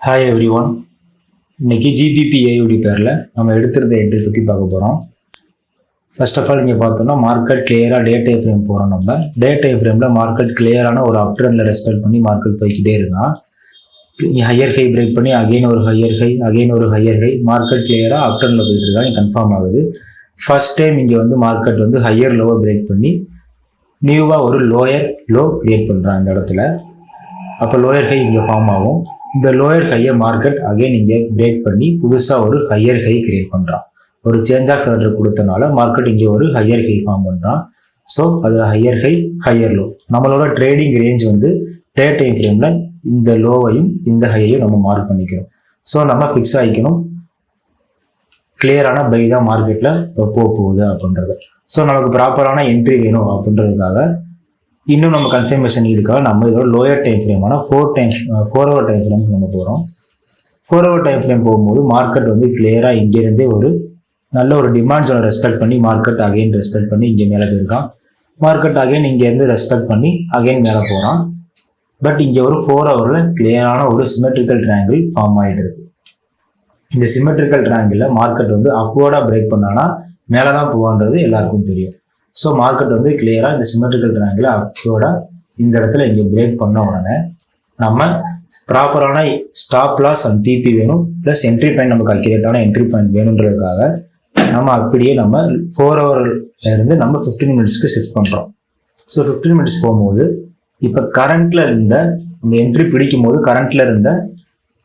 Hi every one. இன்னைக்கு ஜிபிபிஏயுடி பேரில் நம்ம எடுத்திருந்த என்ட்ரி பற்றி பார்க்க போகிறோம். ஃபர்ஸ்ட் ஆஃப் ஆல் இங்கே பார்த்தோம்னா மார்க்கெட் கிளியராக டே டைம் ஃப்ரேம் போகிறோம். நம்ம டே டைம் ஃப்ரேமில் மார்க்கெட் கிளியரான ஒரு அப் ட்ரெண்டில் ரெஸ்பெக்ட் பண்ணி மார்க்கெட் போய்கிட்டே இருந்தான். ஹையர் ஹை பிரேக் பண்ணி அகெயின் ஒரு ஹையர் ஹை, அகெயின் ஒரு ஹையர் ஹை, மார்க்கெட் கிளியராக அப் ட்ரெண்டில் போயிட்டு இருக்காங்க. கன்ஃபார்ம் ஆகுது. ஃபர்ஸ்ட் டைம் இங்கே வந்து மார்க்கெட் வந்து ஹையர் லோவை பிரேக் பண்ணி நியூவாக ஒரு லோயர் லோ கிரியேட் பண்ணுறாங்க இந்த இடத்துல. அப்போ லோயர் ஹை இங்கே ஃபார்ம் ஆகும். இந்த லோயர் ஹையை மார்க்கெட் அகைன் இங்கே பிரேக் பண்ணி புதுசாக ஒரு ஹையர் ஹை கிரியேட் பண்ணுறான். ஒரு சேஞ்ச் ஆஃப் ஆர்டர் கொடுத்தனால மார்க்கெட் இங்கே ஒரு ஹையர் ஹை ஃபார்ம் பண்ணுறான். ஸோ அது ஹையர் ஹை, ஹையர் லோ. நம்மளோட ட்ரேடிங் ரேஞ்ச் வந்து டே டைம் ஃப்ரேமில் இந்த லோவையும் இந்த ஹையையும் நம்ம மார்க் பண்ணிக்கிறோம். ஸோ நம்ம ஃபிக்ஸ் ஆகிக்கணும் கிளியரான பை தான் மார்க்கெட்டில் இப்போ போகுது அப்படின்றது. ஸோ நமக்கு ப்ராப்பரான என்ட்ரி வேணும் அப்படின்றதுக்காக இன்னும் நம்ம கன்ஃபர்மேஷன் இதுக்காக நம்ம இதோட லோயர் டைம் ஃப்ரேமான 4 ஹவர் டைம் ஃப்ரேம்க்கு நம்ம போகிறோம். 4 ஹவர் டைம் ஃப்ரேம் போகும்போது மார்க்கெட் வந்து கிளியராக இங்கேருந்தே ஒரு நல்ல ஒரு டிமாண்ட் ஜோனை ரெஸ்பெக்ட் பண்ணி மார்க்கெட் அகைன் ரெஸ்பெக்ட் பண்ணி இங்கே மேலே போயிருக்கான். மார்க்கெட் அகைன் இங்கேருந்து ரெஸ்பெக்ட் பண்ணி அகைன் மேலே போகிறான். பட் இங்கே ஒரு 4 ஹவரில் கிளியரான ஒரு சிமெட்ரிக்கல் ட்ரையாங்கிள் ஃபார்ம் ஆகிட்டு இருக்கு. இந்த சிமெட்ரிக்கல் ட்ரையாங்கிளில் மார்க்கெட் வந்து அப்வர்டாக பிரேக் பண்ணானா மேலே தான் போவான்றது எல்லாருக்கும் தெரியும். ஸோ மார்க்கெட் வந்து கிளியராக இந்த சிமெட்ரிக்கல் ட்ரையாங்கிள் அப்வர்டாக இந்த இடத்துல இங்கே பிரேக் பண்ண உடனே நம்ம ப்ராப்பரான ஸ்டாப் லாஸ் அண்ட் டிபி வேணும், ப்ளஸ் என்ட்ரி பாயிண்ட் நமக்கு அக்யூரேட்டான என்ட்ரி பாயிண்ட் வேணுன்றதுக்காக நம்ம அப்படியே நம்ம 4 ஹவர்ல இருந்து நம்ம 15 மினிட்ஸ்க்கு ஷிஃப்ட் பண்ணுறோம். ஸோ 15 மினிட்ஸ் போகும்போது இப்போ கரண்ட்ல இருந்த நம்ம என்ட்ரி பிடிக்கும் போது கரண்ட்ல இருந்த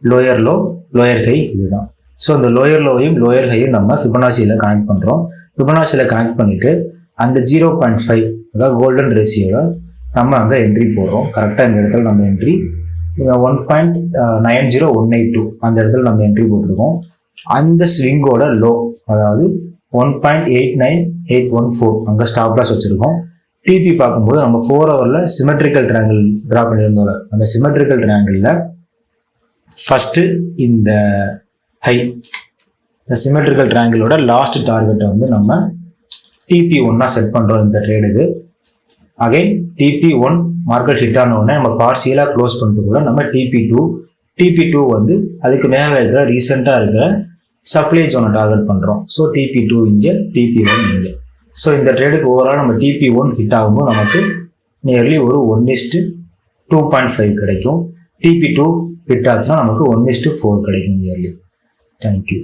லோயர் லோ, லோயர் ஹை இதுதான். ஸோ இந்த லோயர் லோவையும் லோயர் ஹையும் நம்ம ஃபிபனாசியில் கனெக்ட் பண்ணுறோம். ஃபிபனாசியில் கனெக்ட் பண்ணிட்டு அந்த 0.5 அதாவது கோல்டன் ரேஷியோவில் நம்ம அங்கே என்ட்ரி போடுறோம். கரெக்டாக இந்த இடத்துல நம்ம என்ட்ரி 1.90182 அந்த இடத்துல நம்ம என்ட்ரி போட்டிருக்கோம். அந்த ஸ்விங்கோட லோ அதாவது 1.89814 அங்கே ஸ்டாப் லாஸ் வச்சுருக்கோம். டிபி பார்க்கும்போது நம்ம 4 ஹவரில் சிமெட்ரிக்கல் ட்ரையாங்கிள் ட்ரா பண்ணியிருந்தோம். அந்த சிமெட்ரிக்கல் ட்ரையாங்கிளில் ஃபஸ்ட்டு இந்த ஹை, இந்த சிமெட்ரிக்கல் ட்ரையாங்கிளோட லாஸ்ட் டார்கெட்டை வந்து நம்ம TP1 செட் பண்ணுறோம் இந்த ட்ரேடுக்கு. அகைன் TP1 மார்க்கெட் ஹிட் ஆன உடனே நம்ம பார்சியலாக க்ளோஸ் பண்ணிட்டு கூட நம்ம TP2 வந்து அதுக்கு மேலே இருக்கிற ரீசெண்டாக இருக்கிற சப்ளை ஜோனை டார்கெட் பண்ணுறோம். ஸோ TP2 இங்கே, TP1 இங்கே. ஸோ இந்த ட்ரேடுக்கு ஓவரால் நம்ம TP1 ஹிட் ஆகும்போது நமக்கு நியர்லி ஒரு 1:2.5 கிடைக்கும். TP2 ஹிட் ஆச்சுன்னா நமக்கு 1:4 கிடைக்கும் நியர்லி. தேங்க்யூ.